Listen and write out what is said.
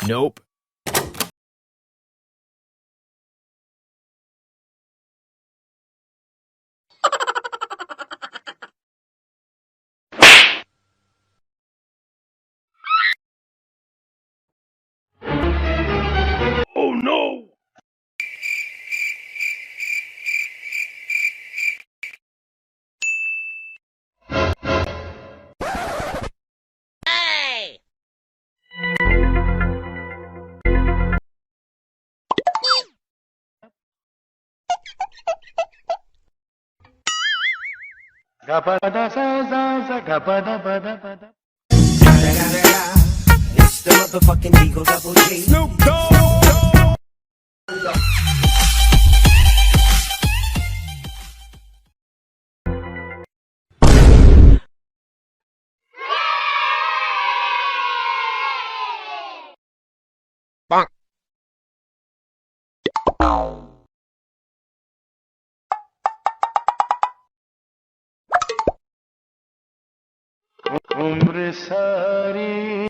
Nope. Oh no! Hey! Gapada sa sa sa gapada pada pada. It's the motherfucking Eagle Double G. Snoop Dogg! Umr sari